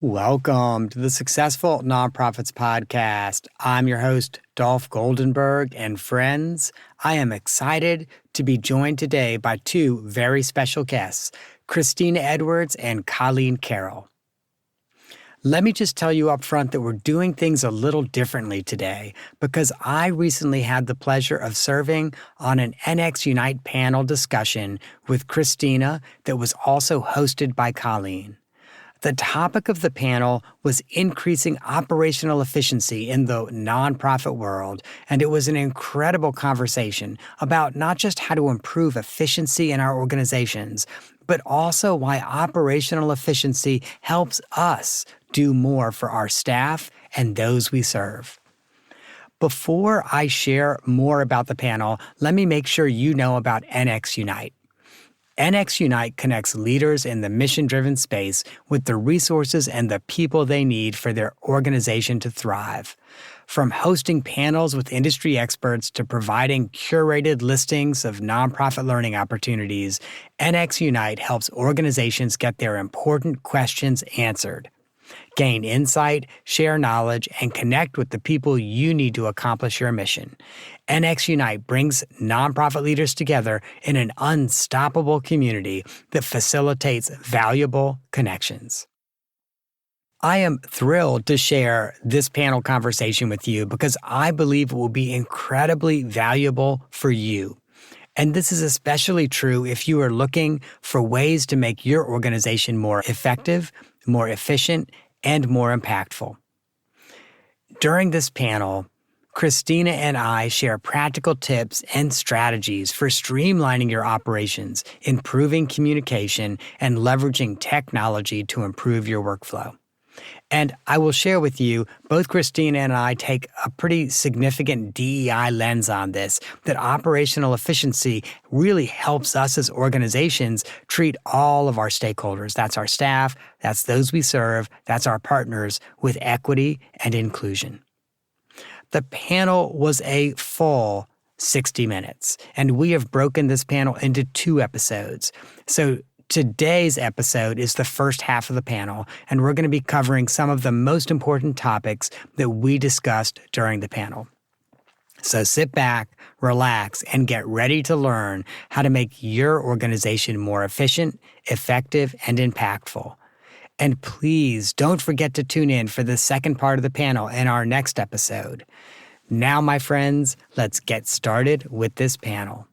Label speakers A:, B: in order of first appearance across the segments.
A: Welcome to the Successful Nonprofits Podcast. I'm your host, Dolph Goldenberg, and friends, I am excited to be joined today by two very special guests, Christina Edwards and Colleen Carroll. Let me just tell you up front that we're doing things a little differently today because I recently had the pleasure of serving on an NXUnite panel discussion with Christina that was also hosted by Colleen. The topic of the panel was increasing operational efficiency in the nonprofit world, and it was an incredible conversation about not just how to improve efficiency in our organizations, but also why operational efficiency helps us do more for our staff and those we serve. Before I share more about the panel, let me make sure you know about NXUnite. NXUnite connects leaders in the mission-driven space with the resources and the people they need for their organization to thrive. From hosting panels with industry experts to providing curated listings of nonprofit learning opportunities, NXUnite helps organizations get their important questions answered. Gain insight, share knowledge, and connect with the people you need to accomplish your mission. NXUnite brings nonprofit leaders together in an unstoppable community that facilitates valuable connections. I am thrilled to share this panel conversation with you because I believe it will be incredibly valuable for you. And this is especially true if you are looking for ways to make your organization more effective, more efficient, and more impactful. During this panel, Christina and I share practical tips and strategies for streamlining your operations, improving communication, and leveraging technology to improve your workflow. And I will share with you, both Christina and I take a pretty significant DEI lens on this, that operational efficiency really helps us as organizations treat all of our stakeholders. That's our staff, that's those we serve, that's our partners, with equity and inclusion. The panel was a full 60 minutes, and we have broken this panel into 2 episodes. So today's episode is the first half of the panel, and we're going to be covering some of the most important topics that we discussed during the panel. So sit back, relax, and get ready to learn how to make your organization more efficient, effective, and impactful. And please don't forget to tune in for the second part of the panel in our next episode. Now, my friends, let's get started with this panel.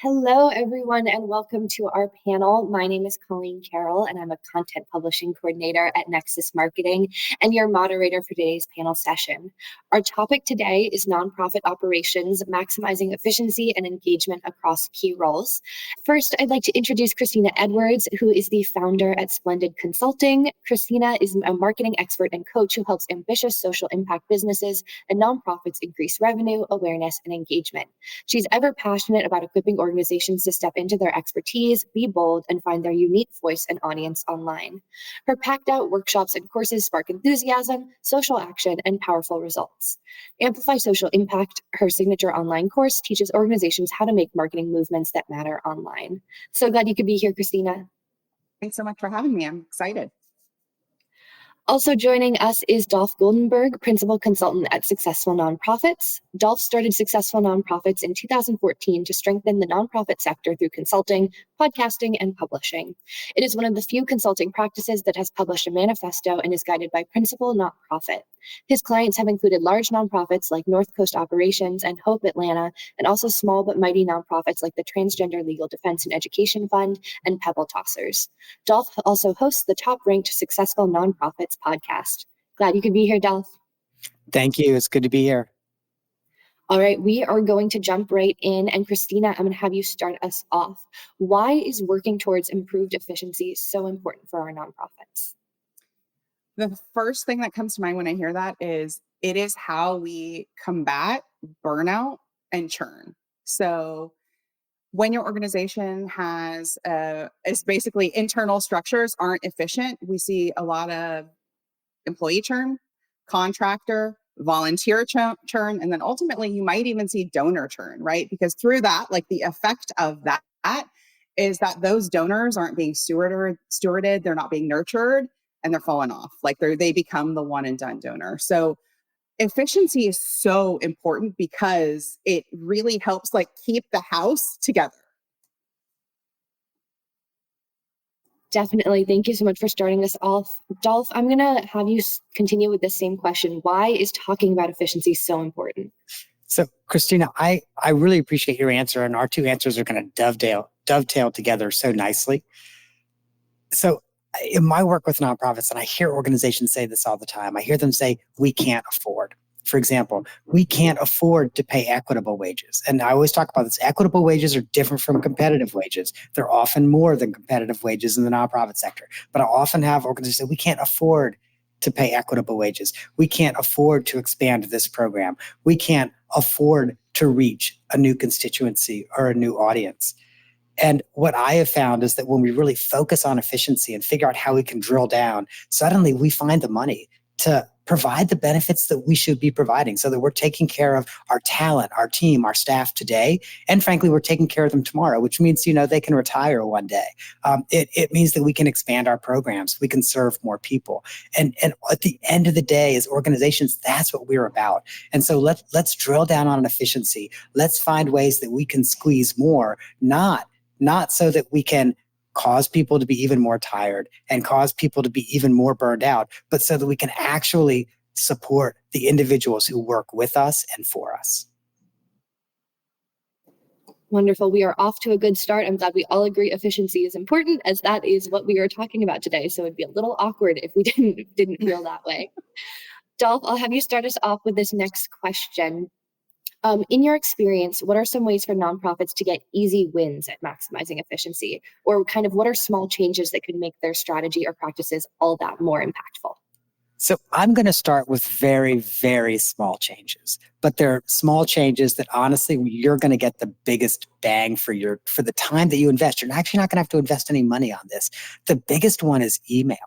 B: Hello, everyone, and welcome to our panel. My name is Colleen Carroll, and I'm a content publishing coordinator at Nexus Marketing and your moderator for today's panel session. Our topic today is nonprofit operations, maximizing efficiency and engagement across key roles. First, I'd like to introduce Christina Edwards, who is the founder at Splendid Consulting. Christina is a marketing expert and coach who helps ambitious social impact businesses and nonprofits increase revenue, awareness, and engagement. She's ever passionate about equipping organizations to step into their expertise, be bold, and find their unique voice and audience online. Her packed out workshops and courses spark enthusiasm, social action, and powerful results. Amplify Social Impact, her signature online course, teaches organizations how to make marketing movements that matter online. So glad you could be here, Christina.
C: Thanks so much for having me. I'm excited.
B: Also joining us is Dolph Goldenberg, Principal Consultant at Successful Nonprofits. Dolph started Successful Nonprofits in 2014 to strengthen the nonprofit sector through consulting, podcasting, and publishing. It is one of the few consulting practices that has published a manifesto and is guided by principle, not profit. His clients have included large nonprofits like North Coast Operations and Hope Atlanta, and also small but mighty nonprofits like the Transgender Legal Defense and Education Fund and Pebble Tossers. Dolph also hosts the top-ranked Successful Nonprofits podcast. Glad you could be here, Dolph.
A: Thank you. It's good to be here.
B: All right, we are going to jump right in. And Christina, I'm going to have you start us off. Why is working towards improved efficiency so important for our nonprofits?
C: The first thing that comes to mind when I hear that is it is how we combat burnout and churn. So when your organization has is basically internal structures aren't efficient, we see a lot of employee churn, contractor, volunteer churn, and then ultimately you might even see donor churn, right? Because through that, like the effect of that is that those donors aren't being stewarded, they're not being nurtured, and they're falling off. Like they become the one and done donor. So efficiency is so important because it really helps like keep the house together.
B: Definitely. Thank you so much for starting us off. Dolph, I'm going to have you continue with the same question. Why is talking about efficiency so important?
A: So, Christina, I really appreciate your answer, and our two answers are going to dovetail together so nicely. So, in my work with nonprofits, and I hear organizations say this all the time, I hear them say, we can't afford. For example, we can't afford to pay equitable wages. And I always talk about this. Equitable wages are different from competitive wages. They're often more than competitive wages in the nonprofit sector. But I often have organizations say, we can't afford to pay equitable wages. We can't afford to expand this program. We can't afford to reach a new constituency or a new audience. And what I have found is that when we really focus on efficiency and figure out how we can drill down, suddenly we find the money to provide the benefits that we should be providing so that we're taking care of our talent, our team, our staff today. And frankly, we're taking care of them tomorrow, which means, they can retire one day. It means that we can expand our programs. We can serve more people. And at the end of the day, as organizations, that's what we're about. And so let's drill down on efficiency. Let's find ways that we can squeeze more, not so that we can cause people to be even more tired and cause people to be even more burned out, but so that we can actually support the individuals who work with us and for us.
B: Wonderful. We are off to a good start. I'm glad we all agree efficiency is important, as that is what we are talking about today. So it'd be a little awkward if we didn't feel that way. Dolph, I'll have you start us off with this next question. In your experience, what are some ways for nonprofits to get easy wins at maximizing efficiency? Or kind of what are small changes that could make their strategy or practices all that more impactful?
A: So I'm going to start with very, very small changes, but they're small changes that honestly, you're going to get the biggest bang for the time that you invest. You're actually not going to have to invest any money on this. The biggest one is email.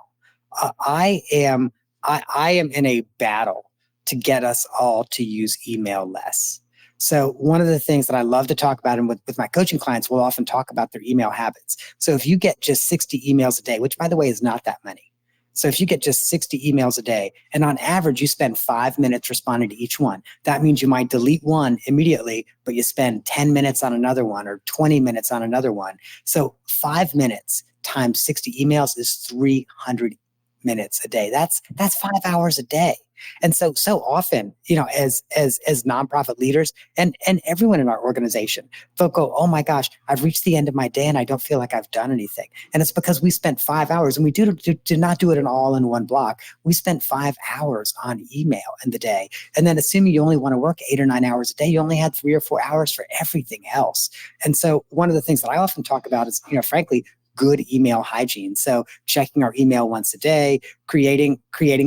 A: I am in a battle to get us all to use email less. So one of the things that I love to talk about, and with my coaching clients, we'll often talk about their email habits. So if you get just 60 emails a day, which by the way is not that many. So if you get just 60 emails a day, and on average, you spend 5 minutes responding to each one, that means you might delete one immediately, but you spend 10 minutes on another one or 20 minutes on another one. So 5 minutes times 60 emails is 300 minutes a day. That's 5 hours a day. And so often, as nonprofit leaders and everyone in our organization, they'll go, oh my gosh, I've reached the end of my day and I don't feel like I've done anything. And it's because we spent 5 hours, and we did not do it all in one block. We spent 5 hours on email in the day. And then assuming you only want to work 8 or 9 hours a day, you only had 3 or 4 hours for everything else. And so one of the things that I often talk about is, frankly, good email hygiene. So checking our email once a day, creating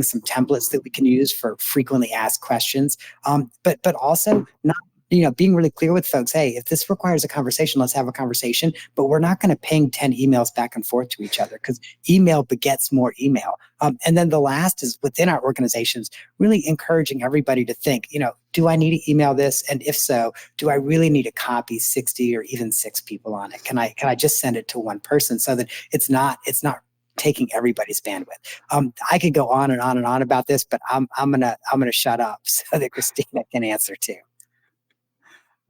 A: some templates that we can use for frequently asked questions, but also not, being really clear with folks, hey, if this requires a conversation, let's have a conversation, but we're not going to ping 10 emails back and forth to each other because email begets more email. And then the last is within our organizations, really encouraging everybody to think, do I need to email this? And if so, do I really need to copy 60 or even 6 people on it? Can I just send it to one person so that it's not taking everybody's bandwidth? I could go on and on and on about this, but I'm gonna shut up so that Christina can answer too.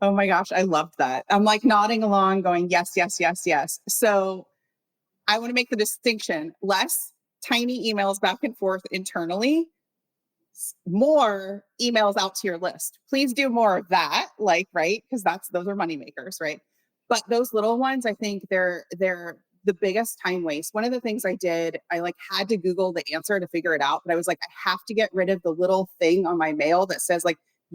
C: Oh my gosh, I loved that. I'm like nodding along, going, yes, yes, yes, yes. So I want to make the distinction: less tiny emails back and forth internally, more emails out to your list. Please do more of that, right? Because those are money makers, right? But those little ones, I think they're the biggest time waste. One of the things I did, I had to Google the answer to figure it out, but I was like, I have to get rid of the little thing on my mail that says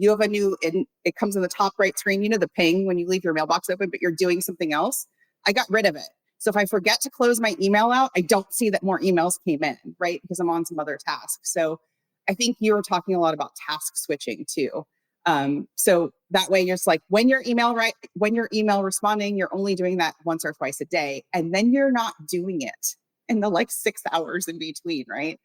C: you have a new, and it comes in the top right screen, the ping when you leave your mailbox open, but you're doing something else. I got rid of it. So if I forget to close my email out, I don't see that more emails came in, right? Because I'm on some other tasks. So I think you were talking a lot about task switching too. So that way you're just when you're email responding, you're only doing that once or twice a day. And then you're not doing it in the 6 hours in between, right?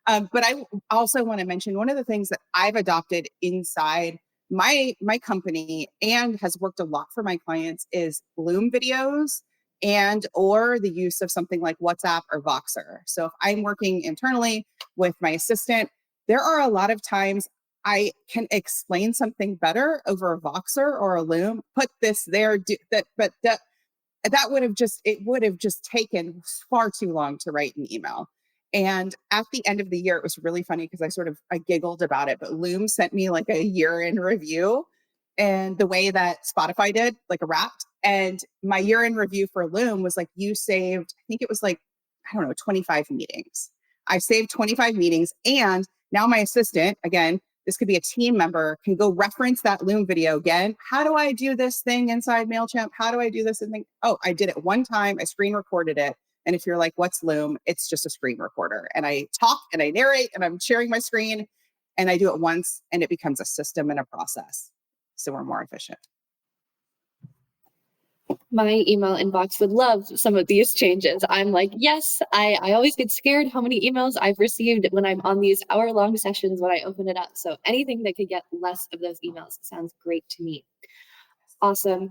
C: But I also want to mention one of the things that I've adopted inside my company and has worked a lot for my clients is Bloom videos and or the use of something like WhatsApp or Voxer. So if I'm working internally with my assistant, there are a lot of times I can explain something better over a Voxer or a Loom, put this there, that would have just taken far too long to write an email. And at the end of the year, it was really funny because I giggled about it, but Loom sent me like a year in review, and the way that Spotify did, like a Wrapped. And my year in review for Loom was like, you saved, I think it was like, I don't know, 25 meetings. I saved 25 meetings. And now my assistant, again, this could be a team member, can go reference that Loom video again. How do I do this thing inside MailChimp? How do I do this? And think, oh, I did it one time. I screen recorded it. And if you're like, what's Loom? It's just a screen recorder. And I talk and I narrate and I'm sharing my screen, and I do it once and it becomes a system and a process. So we're more efficient.
B: My email inbox would love some of these changes. I'm like, yes, I always get scared how many emails I've received when I'm on these hour-long sessions when I open it up. So anything that could get less of those emails sounds great to me. Awesome.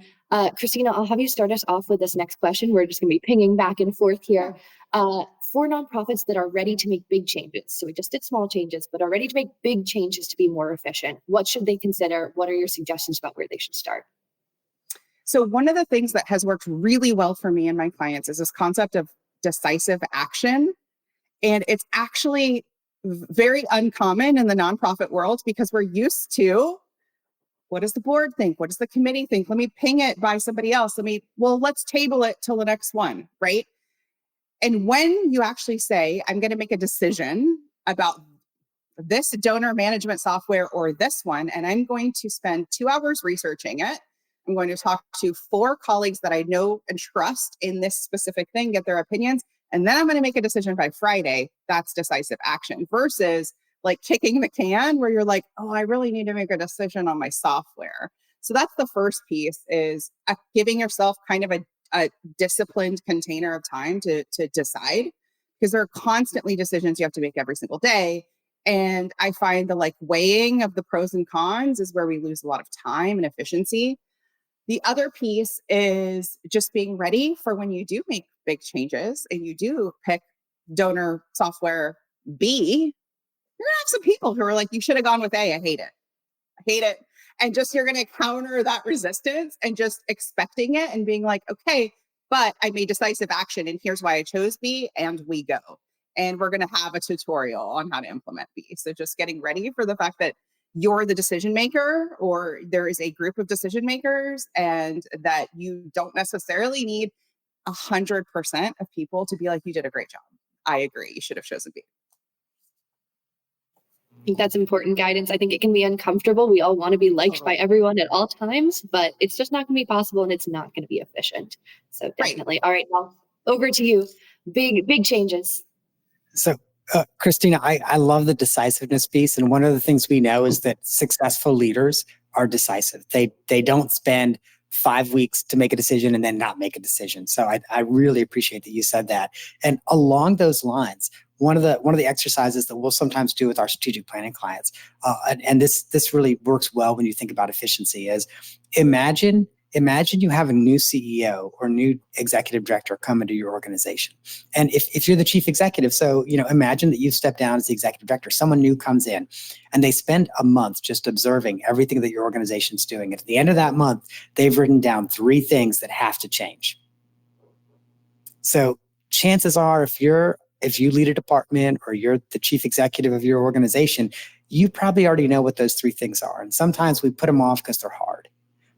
B: Christina, I'll have you start us off with this next question. We're just going to be pinging back and forth here. For nonprofits that are ready to make big changes, so we just did small changes, but are ready to make big changes to be more efficient, what should they consider? What are your suggestions about where they should start?
C: So one of the things that has worked really well for me and my clients is this concept of decisive action. And it's actually very uncommon in the nonprofit world because we're used to, what does the board think? What does the committee think? Let me ping it by somebody else. Let's table it till the next one, right? And when you actually say, I'm going to make a decision about this donor management software or this one, and I'm going to spend 2 hours researching it, I'm going to talk to 4 colleagues that I know and trust in this specific thing, get their opinions, and then I'm going to make a decision by Friday. That's decisive action versus like kicking the can where you're like, oh, I really need to make a decision on my software. So that's the first piece, is giving yourself kind of a disciplined container of time to decide, because there are constantly decisions you have to make every single day. And I find the weighing of the pros and cons is where we lose a lot of time and efficiency. The other piece is just being ready for when you do make big changes and you do pick donor software B, you're gonna have some people who are like, you should have gone with A. I hate it. And just, you're going to counter that resistance and just expecting it and being like, okay, but I made decisive action and here's why I chose B, and we go. And we're going to have a tutorial on how to implement B. So just getting ready for the fact that you're the decision maker, or there is a group of decision makers, and that you don't necessarily need 100% of people to be like, you did a great job. I agree. You should have chosen B.
B: I think that's important guidance. I think it can be uncomfortable. We all want to be liked by everyone at all times, but it's just not going to be possible, and it's not going to be efficient. So definitely. Right. All right, well, over to you. Big changes.
A: So, Christina, I love the decisiveness piece. And one of the things we know is that successful leaders are decisive. They don't spend 5 weeks to make a decision and then not make a decision. So I really appreciate that you said that. And along those lines, one of the exercises that we'll sometimes do with our strategic planning clients, and this really works well when you think about efficiency, is imagine you have a new CEO or new executive director come into your organization. And if you're the chief executive, so imagine that you've stepped down as the executive director, someone new comes in and they spend a month just observing everything that your organization's doing. And at the end of that month, they've written down 3 things that have to change. So chances are, if you lead a department or you're the chief executive of your organization, you probably already know what those 3 things are. And sometimes we put them off because they're hard.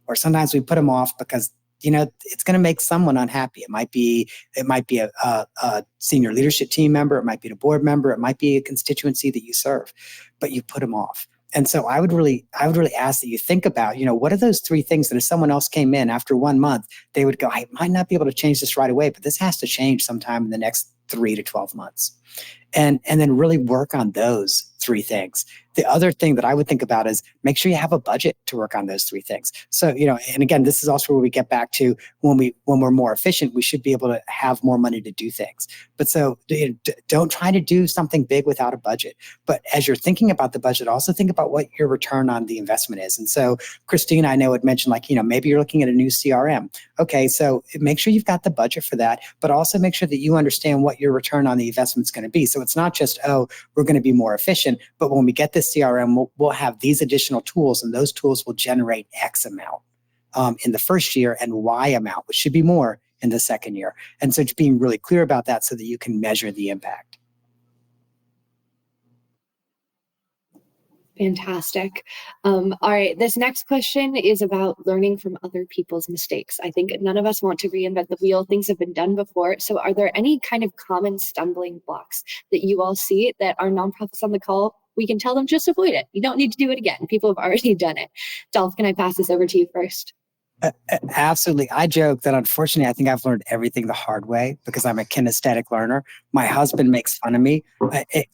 A: Or sometimes we put them off because, it's going to make someone unhappy. It might be a senior leadership team member. It might be a board member. It might be a constituency that you serve, but you put them off. And so I would really ask that you think about, what are those 3 things that if someone else came in after 1 month, they would go, I might not be able to change this right away, but this has to change sometime in the next 3 to 12 months. And then really work on those 3 things. The other thing that I would think about is make sure you have a budget to work on those 3 things. So, and again, this is also where we get back to when we're more efficient, we should be able to have more money to do things. But so don't try to do something big without a budget. But as you're thinking about the budget, also think about what your return on the investment is. And so Christina, I know, had mentioned maybe you're looking at a new CRM. Okay, so make sure you've got the budget for that, but also make sure that you understand what your return on the investment is going to be. So it's not just, we're going to be more efficient, but when we get this CRM, we'll have these additional tools, and those tools will generate X amount in the first year and Y amount, which should be more in the second year. And so just being really clear about that so that you can measure the impact.
B: Fantastic. All right. This next question is about learning from other people's mistakes. I think none of us want to reinvent the wheel. Things have been done before. So are there any kind of common stumbling blocks that you all see that our nonprofits on the call, we can tell them just avoid it? You don't need to do it again. People have already done it. Dolph, can I pass this over to you first?
A: Absolutely. I joke that unfortunately, I think I've learned everything the hard way because I'm a kinesthetic learner. My husband makes fun of me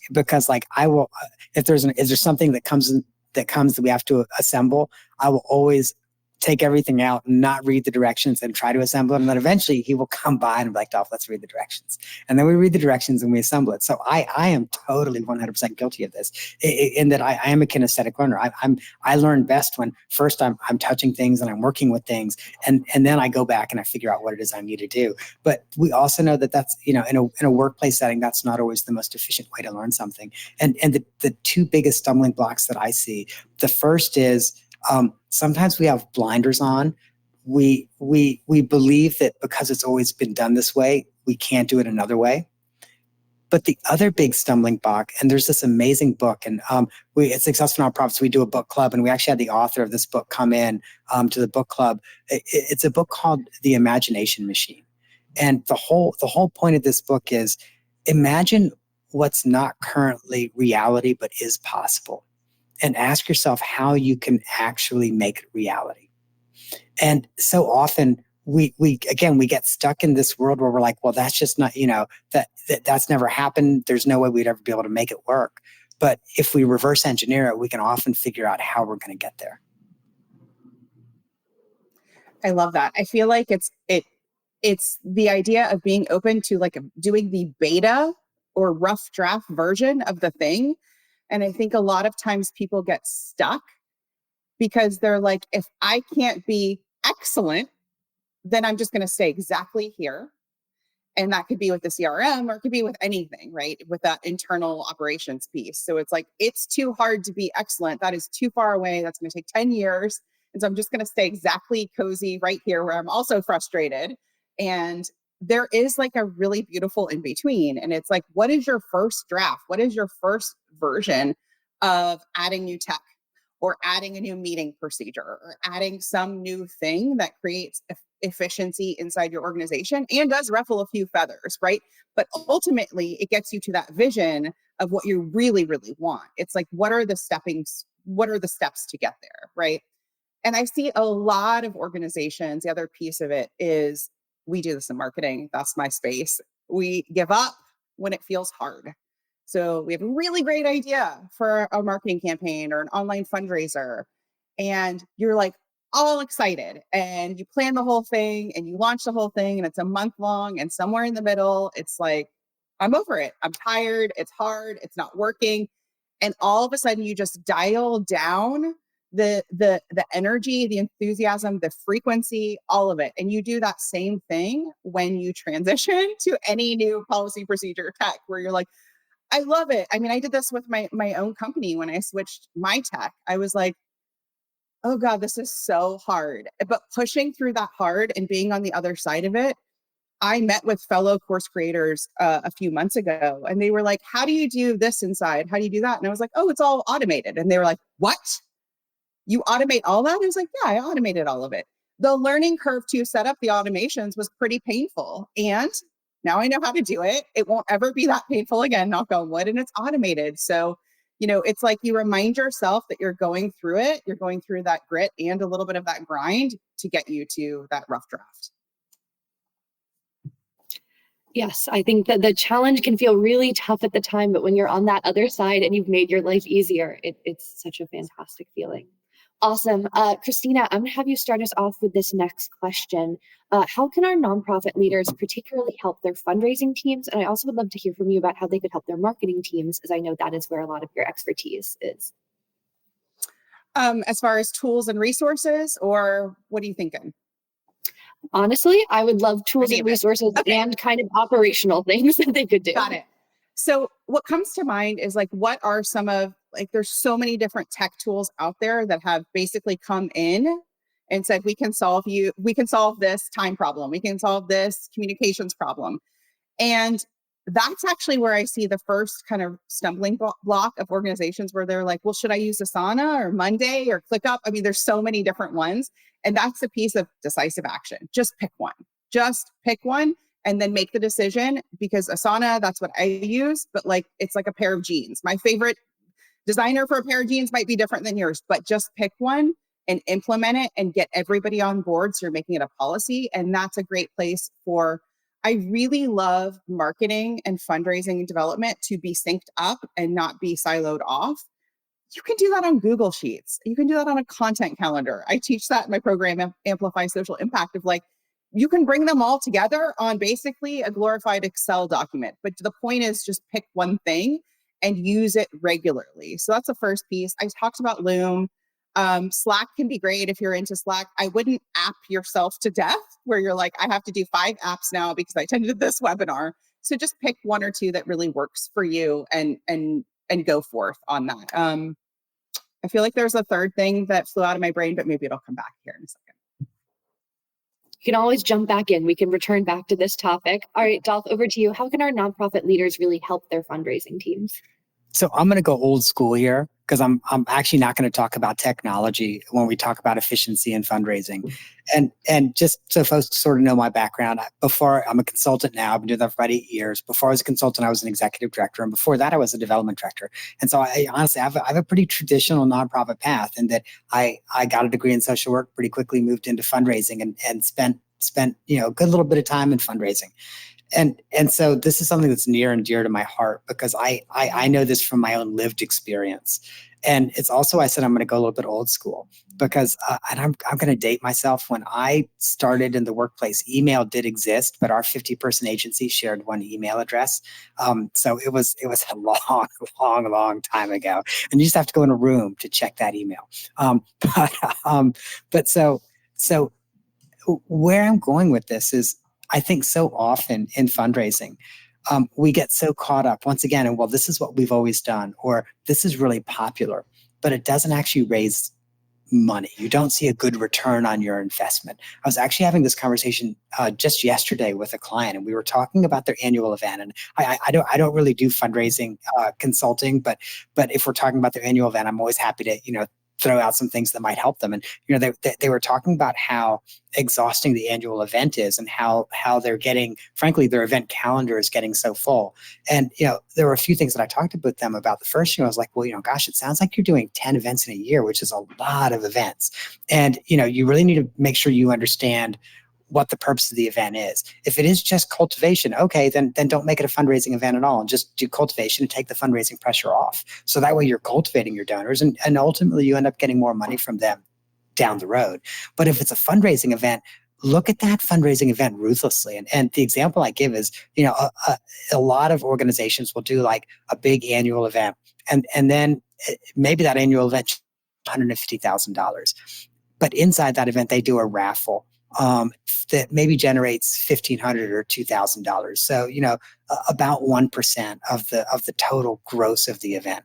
A: because, like, I will, if there's something that comes that we have to assemble, I will always take everything out and not read the directions and try to assemble it. And then eventually he will come by and be like, Dolph, let's read the directions. And then we read the directions and we assemble it. So I am totally 100% guilty of this in that I am a kinesthetic learner. I learn best when first I'm touching things and I'm working with things. And then I go back and I figure out what it is I need to do. But we also know that that's, in a workplace setting, that's not always the most efficient way to learn something. And the 2 biggest stumbling blocks that I see, the first is, sometimes we have blinders on. We believe that because it's always been done this way, we can't do it another way. But the other big stumbling block, and there's this amazing book, and at Successful Nonprofits, we do a book club, and we actually had the author of this book come in to the book club. It's a book called The Imagination Machine. And the whole point of this book is imagine what's not currently reality, but is possible. And ask yourself how you can actually make it reality. And so often we get stuck in this world where we're like, well, that's just not, that's never happened. There's no way we'd ever be able to make it work. But if we reverse engineer it, we can often figure out how we're going to get there.
C: I love that. I feel like it's the idea of being open to like doing the beta or rough draft version of the thing. And I think a lot of times people get stuck because they're like, if I can't be excellent, then I'm just going to stay exactly here. And that could be with the CRM or it could be with anything, right? With that internal operations piece. So it's like, it's too hard to be excellent. That is too far away. That's going to take 10 years. And so I'm just going to stay exactly cozy right here where I'm also frustrated. And there is like a really beautiful in between. And it's like, what is your first draft? What is your first version of adding new tech or adding a new meeting procedure or adding some new thing that creates efficiency inside your organization and does ruffle a few feathers, right? But ultimately, it gets you to that vision of what you really, really want. It's like, what are the steps to get there, right? And I see a lot of organizations, the other piece of it is we do this in marketing. That's my space. We give up when it feels hard. So we have a really great idea for a marketing campaign or an online fundraiser. And you're like all excited and you plan the whole thing and you launch the whole thing and it's a month long and somewhere in the middle, it's like, I'm over it. I'm tired. It's hard. It's not working. And all of a sudden you just dial down the energy, the enthusiasm, the frequency, all of it. And you do that same thing when you transition to any new policy, procedure, tech, where you're like, I love it. I mean, I did this with my own company when I switched my tech. I was like, oh God, this is so hard. But pushing through that hard and being on the other side of it, I met with fellow course creators a few months ago, and they were like, how do you do this inside? How do you do that? And I was like, oh, it's all automated. And they were like, what? You automate all that? I was like, yeah, I automated all of it. The learning curve to set up the automations was pretty painful. And now I know how to do it. It won't ever be that painful again, knock on wood, and it's automated. So, it's like you remind yourself that you're going through it. You're going through that grit and a little bit of that grind to get you to that rough draft.
B: Yes, I think that the challenge can feel really tough at the time, but when you're on that other side and you've made your life easier, it's such a fantastic feeling. Awesome. Christina, I'm going to have you start us off with this next question. How can our nonprofit leaders particularly help their fundraising teams? And I also would love to hear from you about how they could help their marketing teams, as I know that is where a lot of your expertise is.
C: As far as tools and resources, or what are you thinking?
B: Honestly, I would love tools
C: Any
B: and
C: of it.
B: resources
C: Okay.
B: and kind of operational things that they could do.
C: Got it. So what comes to mind is like, what are some of like, there's so many different tech tools out there that have basically come in and said, we can solve this time problem. We can solve this communications problem. And that's actually where I see the first kind of stumbling block of organizations where they're like, well, should I use Asana or Monday or ClickUp? I mean, there's so many different ones. And that's the piece of decisive action. Just pick one. Just pick one and then make the decision, because Asana, that's what I use, but like, it's like a pair of jeans. My favorite designer for a pair of jeans might be different than yours, but just pick one and implement it and get everybody on board. So you're making it a policy. And that's a great place for, I really love marketing and fundraising and development to be synced up and not be siloed off. You can do that on Google Sheets. You can do that on a content calendar. I teach that in my program, Amplify Social Impact, of like, you can bring them all together on basically a glorified Excel document. But the point is just pick one thing and use it regularly. So that's the first piece. I talked about Loom. Slack can be great if you're into Slack. I wouldn't app yourself to death where you're like, I have to do 5 apps now because I attended this webinar. So just pick one or two that really works for you and go forth on that. I feel like there's a third thing that flew out of my brain, but maybe it'll come back here in a second.
B: You can always jump back in. We can return back to this topic. All right, Dolph, over to you. How can our nonprofit leaders really help their fundraising teams?
A: So I'm going to go old school here because I'm actually not going to talk about technology when we talk about efficiency and fundraising. And just so folks sort of know my background, before I'm a consultant now, I've been doing that for about 8 years. Before I was a consultant, I was an executive director. And before that, I was a development director. And so I honestly, I have a pretty traditional nonprofit path in that I got a degree in social work, pretty quickly moved into fundraising and spent a good little bit of time in fundraising. And so this is something that's near and dear to my heart because I know this from my own lived experience. And it's also, I said, I'm going to go a little bit old school because, and I'm going to date myself. When I started in the workplace, email did exist, but our 50-person agency shared one email address. So it was a long time ago. And you just have to go in a room to check that email. But so where I'm going with this is, I think so often in fundraising, we get so caught up once again, and well, this is what we've always done, or this is really popular, but it doesn't actually raise money. You don't see a good return on your investment. I was actually having this conversation just yesterday with a client, and we were talking about their annual event. And I don't really do fundraising consulting, but if we're talking about their annual event, I'm always happy to throw out some things that might help them. And they were talking about how exhausting the annual event is and how they're getting, frankly, their event calendar is getting so full. And there were a few things that I talked with them about. The first year I was like, well, gosh, it sounds like you're doing 10 events in a year, which is a lot of events. And you really need to make sure you understand what the purpose of the event is. If it is just cultivation, okay, then don't make it a fundraising event at all and just do cultivation and take the fundraising pressure off. So that way you're cultivating your donors and ultimately you end up getting more money from them down the road. But if it's a fundraising event, look at that fundraising event ruthlessly. And the example I give is, a lot of organizations will do like a big annual event and then maybe that annual event $150,000. But inside that event, they do a raffle that maybe generates $1,500 or $2,000. So, about 1% of the total gross of the event.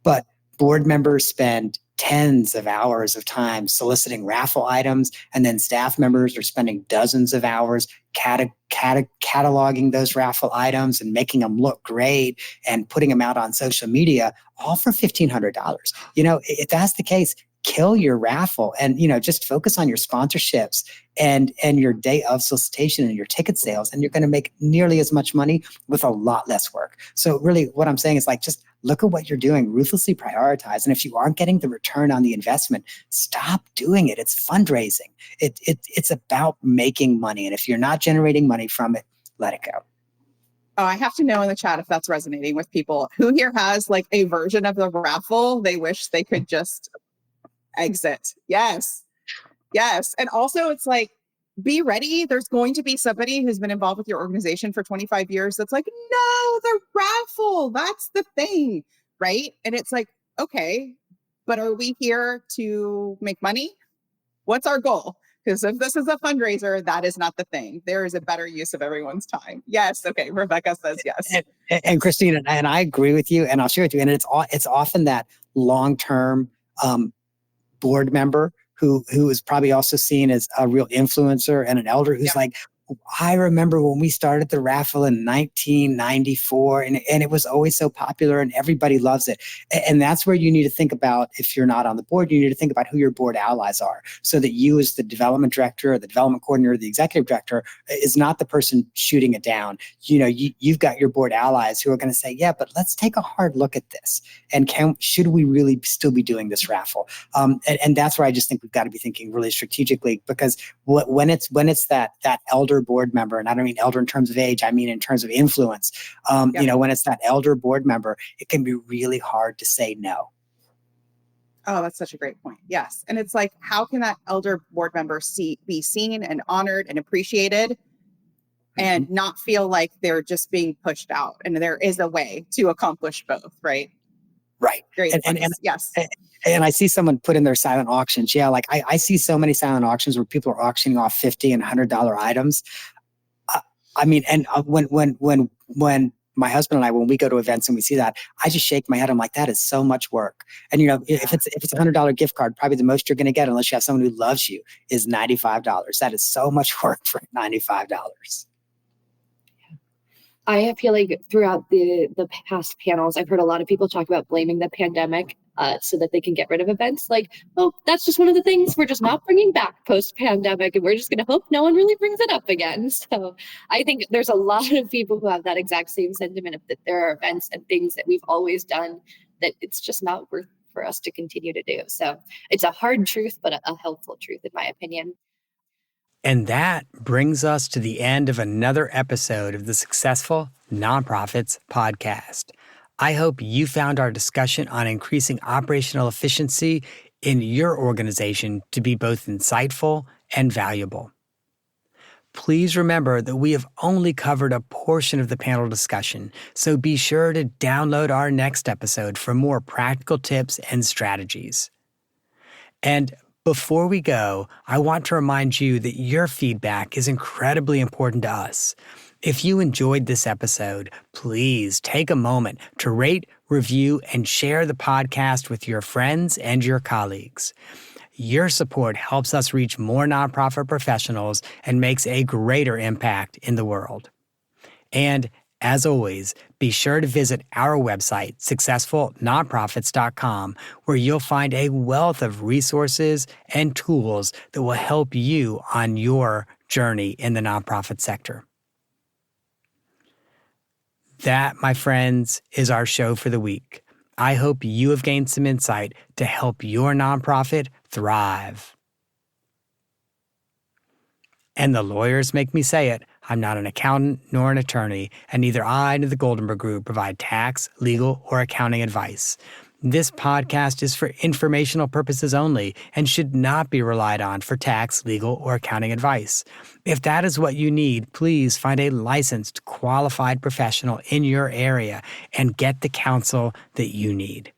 A: But board members spend tens of hours of time soliciting raffle items, and then staff members are spending dozens of hours cataloging those raffle items and making them look great and putting them out on social media, all for $1,500. If that's the case, kill your raffle and just focus on your sponsorships and your day of solicitation and your ticket sales, and you're going to make nearly as much money with a lot less work. So really what I'm saying is like, just look at what you're doing, ruthlessly prioritize. And if you aren't getting the return on the investment, stop doing it. It's fundraising. It's about making money. And if you're not generating money from it, let it go.
C: Oh, I have to know in the chat if that's resonating with people. Who here has like a version of the raffle they wish they could just exit? Yes. Yes. And also, it's like, be ready. There's going to be somebody who's been involved with your organization for 25 years that's like, no, the raffle, that's the thing. Right. And it's like, okay, but are we here to make money? What's our goal? Because if this is a fundraiser, that is not the thing. There is a better use of everyone's time. Yes. Okay. Rebecca says yes.
A: And Christina, and I agree with you, and I'll share with you. And it's often that long-term board member who is probably also seen as a real influencer and an elder who's like, I remember when we started the raffle in 1994 and it was always so popular and everybody loves it. And that's where you need to think about, if you're not on the board, you need to think about who your board allies are, so that you as the development director or the development coordinator or the executive director is not the person shooting it down. You've got your board allies who are going to say, yeah, but let's take a hard look at this. And should we really still be doing this raffle? And that's where I just think we've got to be thinking really strategically, because when it's that elder board member, and I don't mean elder in terms of age, I mean in terms of influence. When it's that elder board member, it can be really hard to say no.
C: Oh, that's such a great point. Yes. And it's like, how can that elder board member be seen and honored and appreciated and not feel like they're just being pushed out? And there is a way to accomplish both, right?
A: Right.
C: Great.
A: And
C: yes.
A: And I see someone put in their silent auctions. Yeah, like I see so many silent auctions where people are auctioning off $50 and $100 items. When my husband and I, when we go to events and we see that, I just shake my head. I'm like, that is so much work. And if it's a $100 gift card, probably the most you're going to get, unless you have someone who loves you, is $95. That is so much work for $95.
B: I feel like throughout the past panels, I've heard a lot of people talk about blaming the pandemic so that they can get rid of events. Like, oh, that's just one of the things we're just not bringing back post-pandemic, and we're just going to hope no one really brings it up again. So I think there's a lot of people who have that exact same sentiment of that there are events and things that we've always done that it's just not worth for us to continue to do. So it's a hard truth, but a helpful truth, in my opinion.
A: And that brings us to the end of another episode of the Successful Nonprofits podcast. I hope you found our discussion on increasing operational efficiency in your organization to be both insightful and valuable. Please remember that we have only covered a portion of the panel discussion, so be sure to download our next episode for more practical tips and strategies. And before we go, I want to remind you that your feedback is incredibly important to us. If you enjoyed this episode, please take a moment to rate, review, and share the podcast with your friends and your colleagues. Your support helps us reach more nonprofit professionals and makes a greater impact in the world. And as always, be sure to visit our website, successfulnonprofits.com, where you'll find a wealth of resources and tools that will help you on your journey in the nonprofit sector. That, my friends, is our show for the week. I hope you have gained some insight to help your nonprofit thrive. And the lawyers make me say it, I'm not an accountant nor an attorney, and neither I nor the Goldenberg Group provide tax, legal, or accounting advice. This podcast is for informational purposes only and should not be relied on for tax, legal, or accounting advice. If that is what you need, please find a licensed, qualified professional in your area and get the counsel that you need.